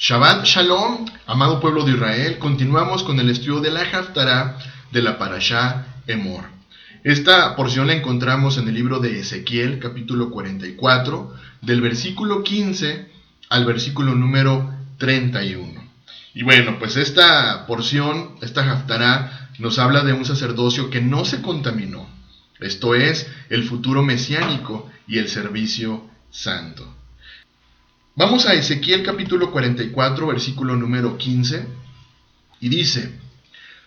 Shabbat Shalom, amado pueblo de Israel. Continuamos con el estudio de la Haftará de la Parashá Emor. Esta porción la encontramos en el libro de Ezequiel, capítulo 44, del versículo 15 al versículo número 31. Y bueno, pues esta porción, esta Haftará, nos habla de un sacerdocio que no se contaminó. Esto es, el futuro mesiánico y el servicio santo. Vamos a Ezequiel capítulo 44, versículo número 15, y dice: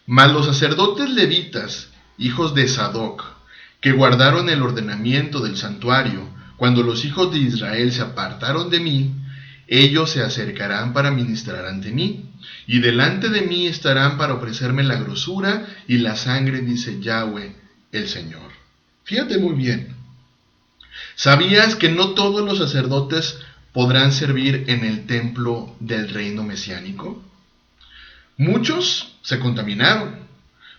Mas los sacerdotes levitas, hijos de Sadoc, que guardaron el ordenamiento del santuario, cuando los hijos de Israel se apartaron de mí, ellos se acercarán para ministrar ante mí, y delante de mí estarán para ofrecerme la grosura y la sangre, dice Yahweh el Señor. Fíjate muy bien. ¿Sabías que no todos los sacerdotes podrán servir en el templo del reino mesiánico? Muchos se contaminaron,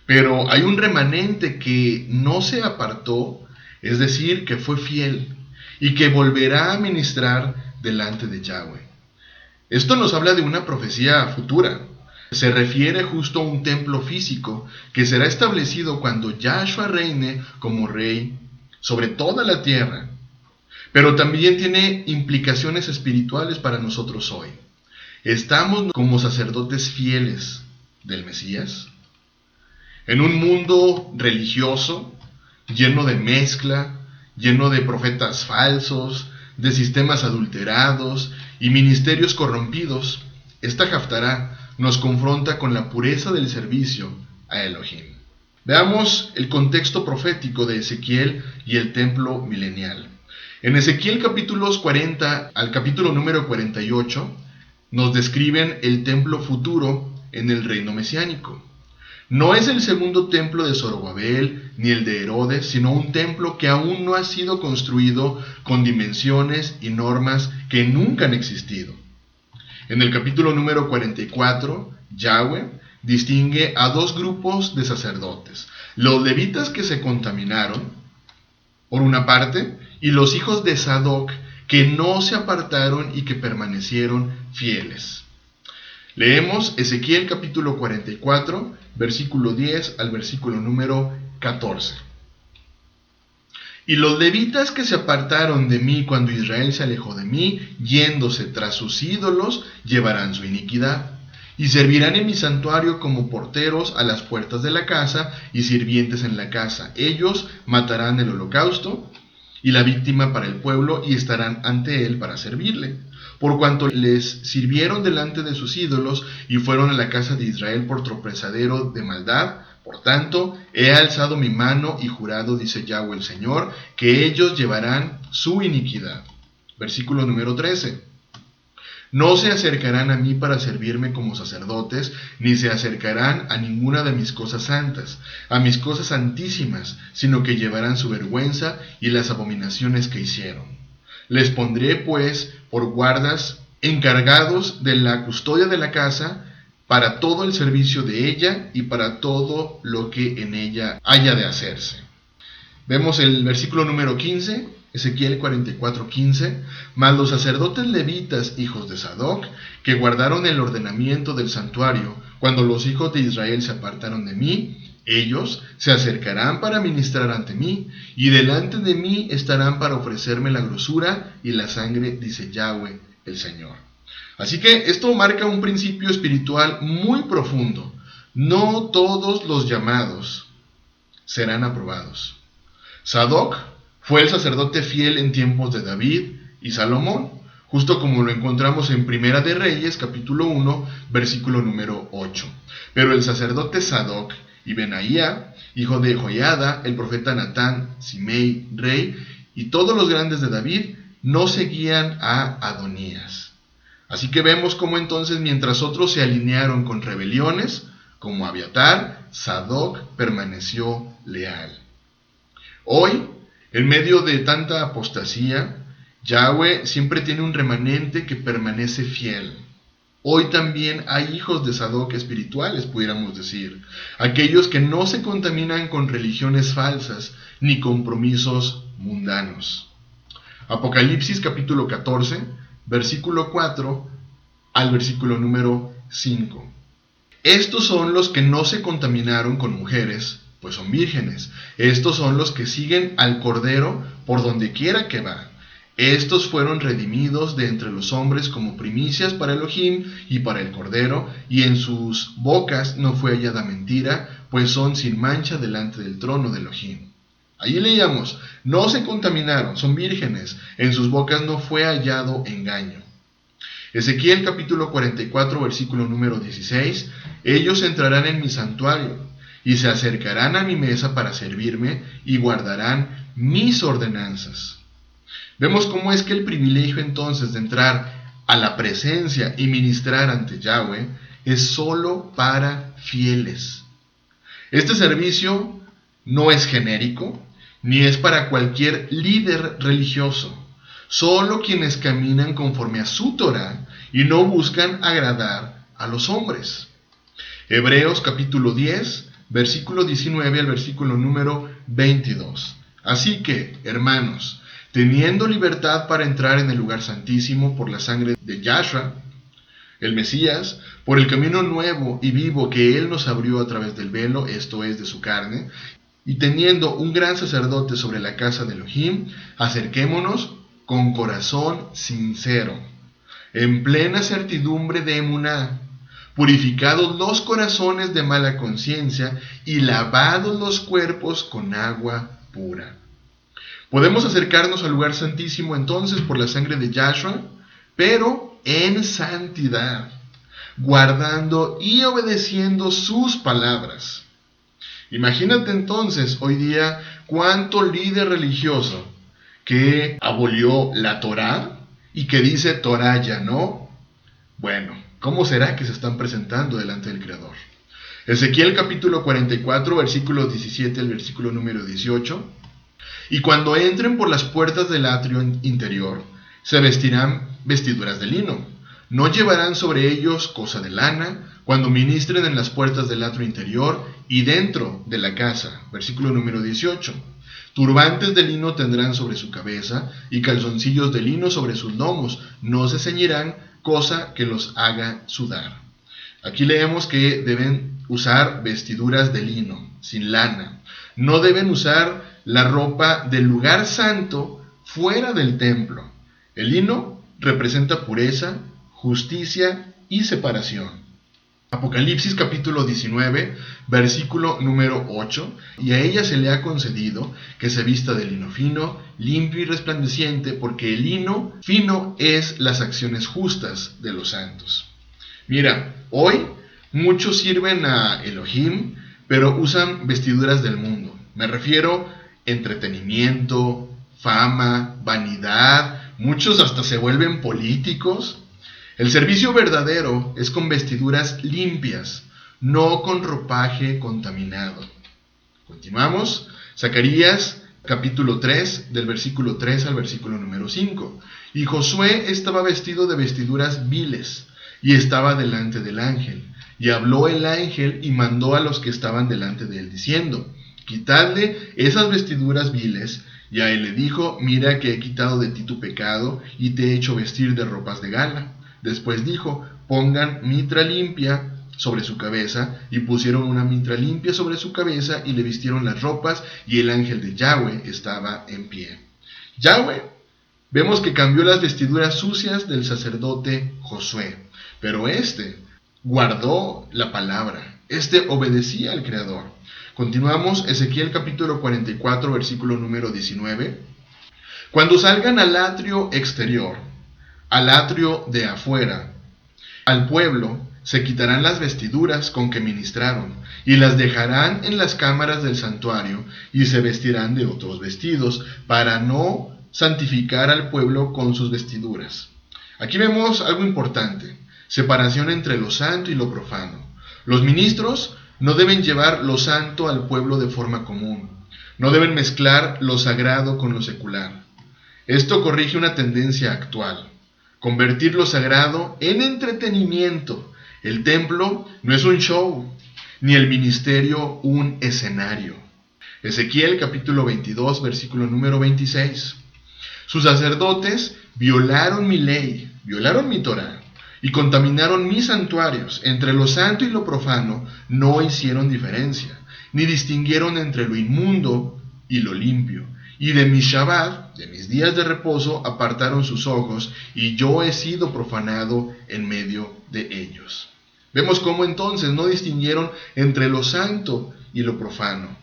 pero hay un remanente que no se apartó, es decir, que fue fiel y que volverá a ministrar delante de Yahweh. Esto nos habla de una profecía futura. Se refiere justo a un templo físico que será establecido cuando Yahshua reine como rey sobre toda la tierra. Pero también tiene implicaciones espirituales para nosotros hoy. ¿Estamos como sacerdotes fieles del Mesías? En un mundo religioso, lleno de mezcla, lleno de profetas falsos, de sistemas adulterados y ministerios corrompidos, esta Haftará nos confronta con la pureza del servicio a Elohim. Veamos el contexto profético de Ezequiel y el templo milenial. En Ezequiel capítulos 40 al capítulo número 48 nos describen el templo futuro en el reino mesiánico. No es el segundo templo de Zorobabel ni el de Herodes, sino un templo que aún no ha sido construido con dimensiones y normas que nunca han existido. En el capítulo número 44, Yahweh distingue a dos grupos de sacerdotes: los levitas que se contaminaron, por una parte, y los hijos de Sadoc que no se apartaron y que permanecieron fieles. Leemos Ezequiel capítulo 44, versículo 10 al versículo número 14. Y los levitas que se apartaron de mí cuando Israel se alejó de mí, yéndose tras sus ídolos, llevarán su iniquidad. Y servirán en mi santuario como porteros a las puertas de la casa y sirvientes en la casa. Ellos matarán el holocausto y la víctima para el pueblo y estarán ante él para servirle. Por cuanto les sirvieron delante de sus ídolos y fueron a la casa de Israel por tropezadero de maldad, por tanto, he alzado mi mano y jurado, dice Yahweh el Señor, que ellos llevarán su iniquidad. Versículo número 13. No se acercarán a mí para servirme como sacerdotes, ni se acercarán a ninguna de mis cosas santas, a mis cosas santísimas, sino que llevarán su vergüenza y las abominaciones que hicieron. Les pondré, pues, por guardas encargados de la custodia de la casa, para todo el servicio de ella y para todo lo que en ella haya de hacerse. Vemos el versículo número 15, Ezequiel 44:15, mas los sacerdotes levitas, hijos de Sadoc, que guardaron el ordenamiento del santuario, cuando los hijos de Israel se apartaron de mí, ellos se acercarán para ministrar ante mí, y delante de mí estarán para ofrecerme la grosura y la sangre, dice Yahweh el Señor. Así que esto marca un principio espiritual muy profundo. No todos los llamados serán aprobados. Sadoc fue el sacerdote fiel en tiempos de David y Salomón, justo como lo encontramos en Primera de Reyes, capítulo 1, versículo número 8. Pero el sacerdote Sadoc y Benaía, hijo de Joiada, el profeta Natán, Simei, rey, y todos los grandes de David, no seguían a Adonías. Así que vemos cómo entonces, mientras otros se alinearon con rebeliones, como Abiatar, Sadoc permaneció leal. Hoy, en medio de tanta apostasía, Yahweh siempre tiene un remanente que permanece fiel. Hoy también hay hijos de Sadoc espirituales, pudiéramos decir, aquellos que no se contaminan con religiones falsas ni compromisos mundanos. Apocalipsis capítulo 14, versículo 4, al versículo número 5. Estos son los que no se contaminaron con mujeres, pues son vírgenes. Estos son los que siguen al Cordero por donde quiera que va. Estos fueron redimidos de entre los hombres como primicias para Elohim y para el Cordero, y en sus bocas no fue hallada mentira, pues son sin mancha delante del trono de Elohim. Allí leíamos, no se contaminaron, son vírgenes, en sus bocas no fue hallado engaño. Ezequiel capítulo 44, versículo número 16, ellos entrarán en mi santuario, y se acercarán a mi mesa para servirme, y guardarán mis ordenanzas. Vemos cómo es que el privilegio entonces de entrar a la presencia y ministrar ante Yahweh es solo para fieles. Este servicio no es genérico, ni es para cualquier líder religioso. Solo quienes caminan conforme a su Torah y no buscan agradar a los hombres. Hebreos capítulo 10, versículo 19 al versículo número 22. Así que, hermanos, teniendo libertad para entrar en el lugar santísimo por la sangre de Yahshua, el Mesías, por el camino nuevo y vivo que Él nos abrió a través del velo, esto es, de su carne, y teniendo un gran sacerdote sobre la casa de Elohim, acerquémonos con corazón sincero, en plena certidumbre de emuná, purificados los corazones de mala conciencia y lavados los cuerpos con agua pura. Podemos acercarnos al lugar santísimo entonces por la sangre de Yahshua, pero en santidad, guardando y obedeciendo sus palabras. Imagínate entonces hoy día cuánto líder religioso que abolió la Torá y que dice Torá ya no. Bueno, ¿cómo será que se están presentando delante del Creador? Ezequiel capítulo 44, versículo 17 al versículo número 18. Y cuando entren por las puertas del atrio interior, se vestirán vestiduras de lino. No llevarán sobre ellos cosa de lana, cuando ministren en las puertas del atrio interior y dentro de la casa. Versículo número 18. Turbantes de lino tendrán sobre su cabeza y calzoncillos de lino sobre sus lomos. No se ceñirán cosa que los haga sudar. Aquí leemos que deben usar vestiduras de lino, sin lana. No deben usar la ropa del lugar santo fuera del templo. El lino representa pureza, justicia y separación. Apocalipsis capítulo 19, versículo número 8, y a ella se le ha concedido que se vista de lino fino, limpio y resplandeciente, porque el lino fino es las acciones justas de los santos. Mira, hoy muchos sirven a Elohim, pero usan vestiduras del mundo. Me refiero a entretenimiento, fama, vanidad, muchos hasta se vuelven políticos. El servicio verdadero es con vestiduras limpias, no con ropaje contaminado. Continuamos. Zacarías capítulo 3, del versículo 3 al versículo número 5. Y Josué estaba vestido de vestiduras viles, y estaba delante del ángel. Y habló el ángel y mandó a los que estaban delante de él, diciendo: quitadle esas vestiduras viles. Y a él le dijo: mira que he quitado de ti tu pecado, y te he hecho vestir de ropas de gala. Después dijo: pongan mitra limpia sobre su cabeza, y pusieron una mitra limpia sobre su cabeza, y le vistieron las ropas, y el ángel de Yahweh estaba en pie. Yahweh, vemos que cambió las vestiduras sucias del sacerdote Josué, pero este guardó la palabra, este obedecía al Creador. Continuamos, Ezequiel capítulo 44, versículo número 19. Cuando salgan al atrio exterior, al atrio de afuera, al pueblo, se quitarán las vestiduras con que ministraron, y las dejarán en las cámaras del santuario, y se vestirán de otros vestidos, para no santificar al pueblo con sus vestiduras. Aquí vemos algo importante: separación entre lo santo y lo profano. Los ministros no deben llevar lo santo al pueblo de forma común. No deben mezclar lo sagrado con lo secular. Esto corrige una tendencia actual: convertir lo sagrado en entretenimiento. El templo no es un show, ni el ministerio un escenario. Ezequiel capítulo 22, versículo número 26. Sus sacerdotes violaron mi ley, violaron mi Torah, y contaminaron mis santuarios. Entre lo santo y lo profano no hicieron diferencia, ni distinguieron entre lo inmundo y lo limpio. Y de mi Shabbat, de mis días de reposo, apartaron sus ojos, y yo he sido profanado en medio de ellos. Vemos cómo entonces no distinguieron entre lo santo y lo profano.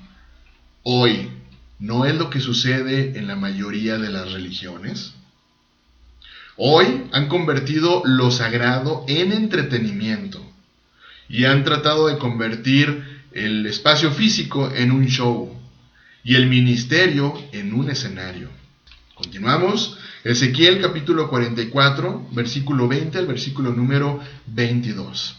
Hoy, ¿no es lo que sucede en la mayoría de las religiones? Hoy han convertido lo sagrado en entretenimiento y han tratado de convertir el espacio físico en un show y el ministerio en un escenario. Continuamos. Ezequiel capítulo 44, versículo 20 al versículo número 22.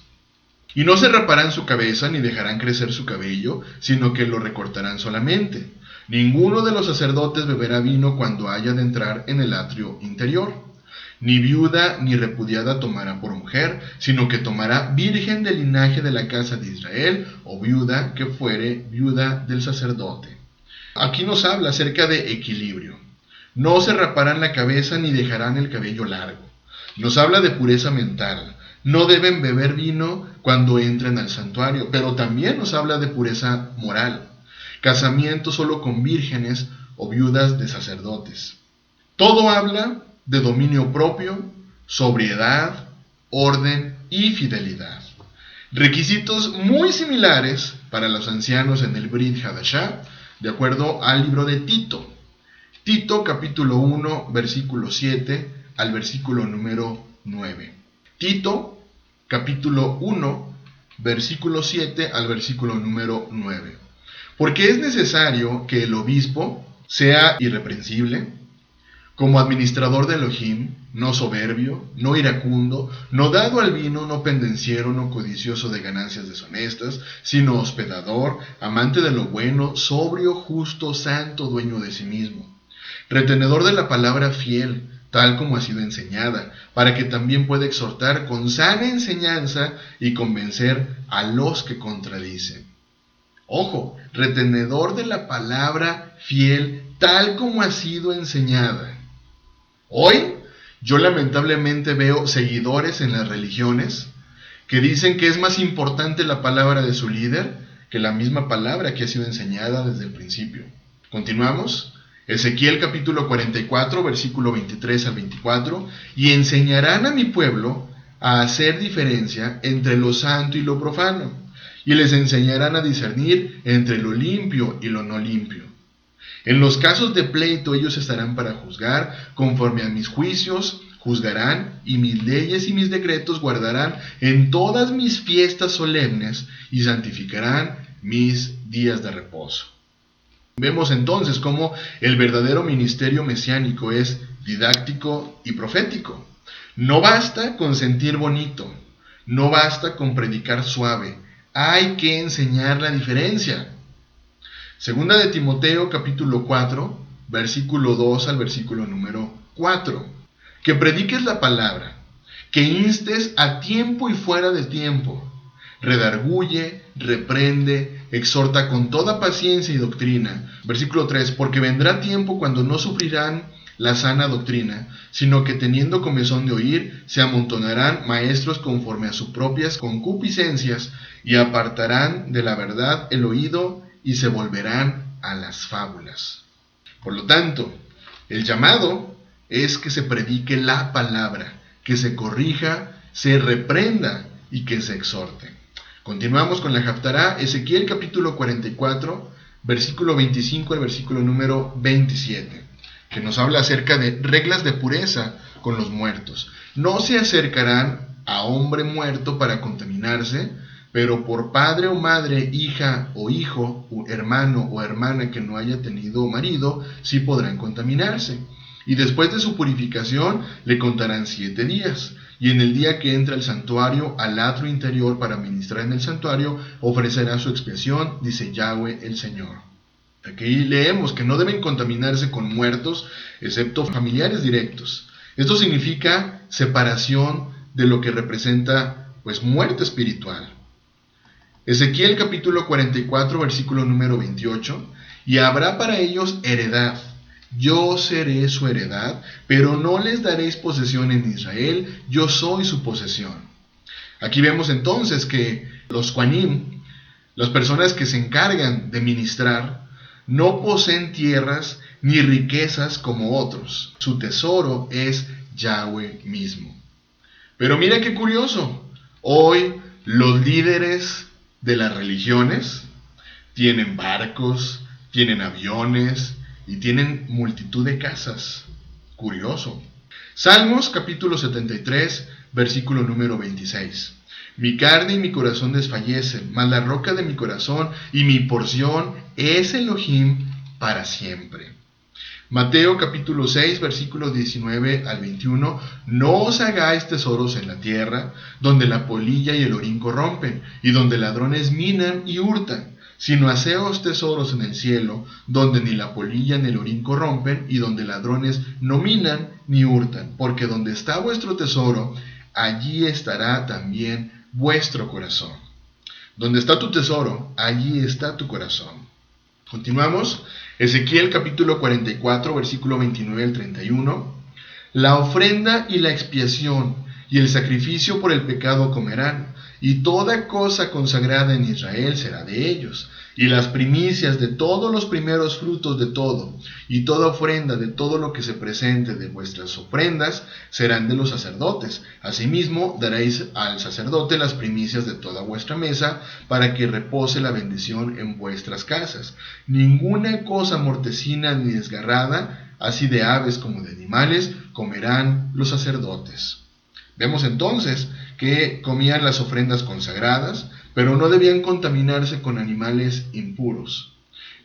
Y no se raparán su cabeza ni dejarán crecer su cabello, sino que lo recortarán solamente. Ninguno de los sacerdotes beberá vino cuando haya de entrar en el atrio interior. Ni viuda ni repudiada tomará por mujer, sino que tomará virgen del linaje de la casa de Israel, o viuda que fuere viuda del sacerdote. Aquí nos habla acerca de equilibrio. No se raparán la cabeza ni dejarán el cabello largo. Nos habla de pureza mental. No deben beber vino cuando entren al santuario, pero también nos habla de pureza moral. Casamiento solo con vírgenes o viudas de sacerdotes. Todo habla de dominio propio, sobriedad, orden y fidelidad. Requisitos muy similares para los ancianos en el Brit Hadashah, de acuerdo al libro de Tito. Tito capítulo 1, versículo 7 al versículo número 9. Tito capítulo 1, versículo 7 al versículo número 9. Porque es necesario que el obispo sea irreprensible, como administrador de Elohim, no soberbio, no iracundo, no dado al vino, no pendenciero, no codicioso de ganancias deshonestas, sino hospedador, amante de lo bueno, sobrio, justo, santo, dueño de sí mismo, retenedor de la palabra fiel, tal como ha sido enseñada, para que también pueda exhortar con sana enseñanza y convencer a los que contradicen. Ojo, retenedor de la palabra fiel, tal como ha sido enseñada. Hoy, yo lamentablemente veo seguidores en las religiones que dicen que es más importante la palabra de su líder que la misma palabra que ha sido enseñada desde el principio. Continuamos. Ezequiel capítulo 44, versículo 23 al 24. Y enseñarán a mi pueblo a hacer diferencia entre lo santo y lo profano, y les enseñarán a discernir entre lo limpio y lo no limpio. En los casos de pleito ellos estarán para juzgar, conforme a mis juicios juzgarán, y mis leyes y mis decretos guardarán en todas mis fiestas solemnes, y santificarán mis días de reposo. Vemos entonces cómo el verdadero ministerio mesiánico es didáctico y profético. No basta con sentir bonito, no basta con predicar suave, hay que enseñar la diferencia. Segunda de Timoteo capítulo 4, versículo 2 al versículo número 4. Que prediques la palabra, que instes a tiempo y fuera de tiempo, redarguye, reprende, exhorta con toda paciencia y doctrina. Versículo 3. Porque vendrá tiempo cuando no sufrirán la sana doctrina, sino que teniendo comezón de oír, se amontonarán maestros conforme a sus propias concupiscencias, y apartarán de la verdad el oído, y se volverán a las fábulas. Por lo tanto, el llamado es que se predique la palabra, que se corrija, se reprenda y que se exhorte. Continuamos con la Haftará, Ezequiel capítulo 44, versículo 25 al versículo número 27, que nos habla acerca de reglas de pureza con los muertos. No se acercarán a hombre muerto para contaminarse, pero por padre o madre, hija o hijo, o hermano o hermana que no haya tenido marido, sí podrán contaminarse. Y después de su purificación le contarán 7 días. Y en el día que entra al santuario, al atrio interior para ministrar en el santuario, ofrecerá su expiación, dice Yahweh el Señor. Aquí leemos que no deben contaminarse con muertos, excepto familiares directos. Esto significa separación de lo que representa, muerte espiritual. Ezequiel capítulo 44, versículo número 28. Y habrá para ellos heredad, yo seré su heredad, pero no les daréis posesión en Israel, yo soy su posesión. Aquí vemos entonces que los Kohanim, las personas que se encargan de ministrar, no poseen tierras ni riquezas como otros. Su tesoro es Yahweh mismo. Pero mira qué curioso, hoy los líderes de las religiones tienen barcos, tienen aviones y tienen multitud de casas. Curioso. Salmos capítulo 73, versículo número 26. Mi carne y mi corazón desfallecen, mas la roca de mi corazón y mi porción es Elohim para siempre. Mateo capítulo 6, versículos 19 al 21. No os hagáis tesoros en la tierra, donde la polilla y el orín corrompen, y donde ladrones minan y hurtan, sino haceos tesoros en el cielo, donde ni la polilla ni el orín corrompen, y donde ladrones no minan ni hurtan, porque donde está vuestro tesoro, allí estará también vuestro corazón. Donde está tu tesoro, allí está tu corazón. Continuamos. Ezequiel capítulo 44, versículo 29 al 31. La ofrenda y la expiación y el sacrificio por el pecado comerán, y toda cosa consagrada en Israel será de ellos, y las primicias de todos los primeros frutos de todo, y toda ofrenda de todo lo que se presente de vuestras ofrendas serán de los sacerdotes. Asimismo daréis al sacerdote las primicias de toda vuestra mesa, para que repose la bendición en vuestras casas. Ninguna cosa mortecina ni desgarrada, así de aves como de animales, comerán los sacerdotes. Vemos entonces que comían las ofrendas consagradas, pero no debían contaminarse con animales impuros.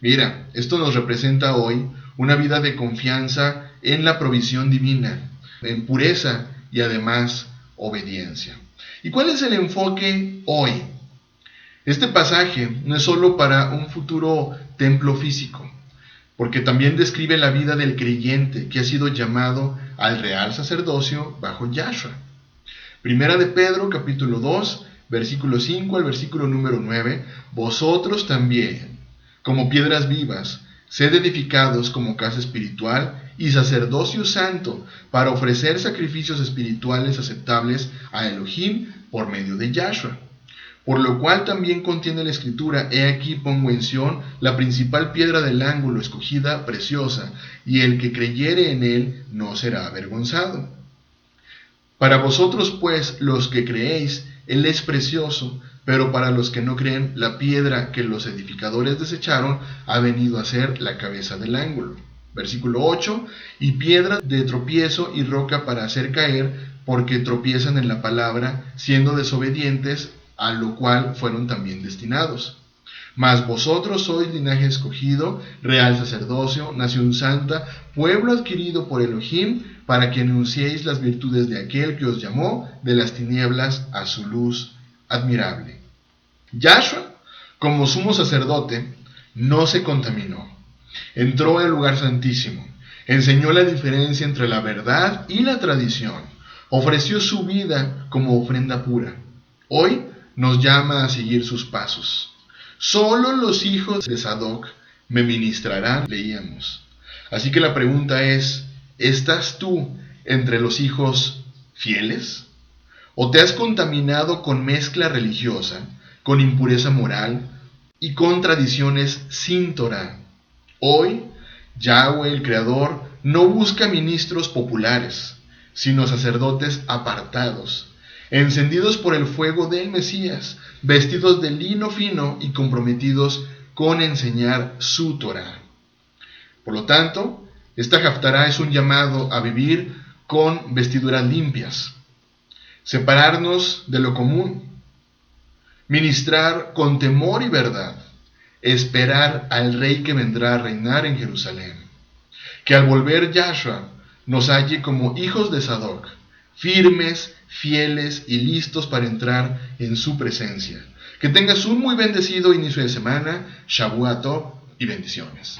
Mira, esto nos representa hoy una vida de confianza en la provisión divina, en pureza y además obediencia. ¿Y cuál es el enfoque hoy? Este pasaje no es solo para un futuro templo físico, porque también describe la vida del creyente que ha sido llamado al real sacerdocio bajo Yahshua. Primera de Pedro, capítulo 2, versículo 5 al versículo número 9. Vosotros también, como piedras vivas, sed edificados como casa espiritual y sacerdocio santo, para ofrecer sacrificios espirituales aceptables a Elohim por medio de Yahshua. Por lo cual también contiene la Escritura: he aquí pongo en Sión la principal piedra del ángulo, escogida, preciosa, y el que creyere en él no será avergonzado. Para vosotros, pues, los que creéis, él es precioso, pero para los que no creen, la piedra que los edificadores desecharon ha venido a ser la cabeza del ángulo. Versículo 8, y piedra de tropiezo y roca para hacer caer, porque tropiezan en la palabra, siendo desobedientes, a lo cual fueron también destinados. Mas vosotros sois linaje escogido, real sacerdocio, nación santa, pueblo adquirido por Elohim, para que anunciéis las virtudes de aquel que os llamó de las tinieblas a su luz admirable. Yahshua, como sumo sacerdote, no se contaminó. Entró al lugar santísimo, enseñó la diferencia entre la verdad y la tradición, ofreció su vida como ofrenda pura. Hoy nos llama a seguir sus pasos. Solo los hijos de Sadoc me ministrarán, leíamos. Así que la pregunta es, ¿estás tú entre los hijos fieles? ¿O te has contaminado con mezcla religiosa, con impureza moral y con tradiciones sin Torah? Hoy, Yahweh, el Creador, no busca ministros populares, sino sacerdotes apartados, encendidos por el fuego del Mesías, vestidos de lino fino y comprometidos con enseñar su Torah. Por lo tanto, esta Haftará es un llamado a vivir con vestiduras limpias, separarnos de lo común, ministrar con temor y verdad, esperar al Rey que vendrá a reinar en Jerusalén. Que al volver Yahshua nos halle como hijos de Sadoc, firmes, fieles y listos para entrar en su presencia. Que tengas un muy bendecido inicio de semana, Shavua Tov y bendiciones.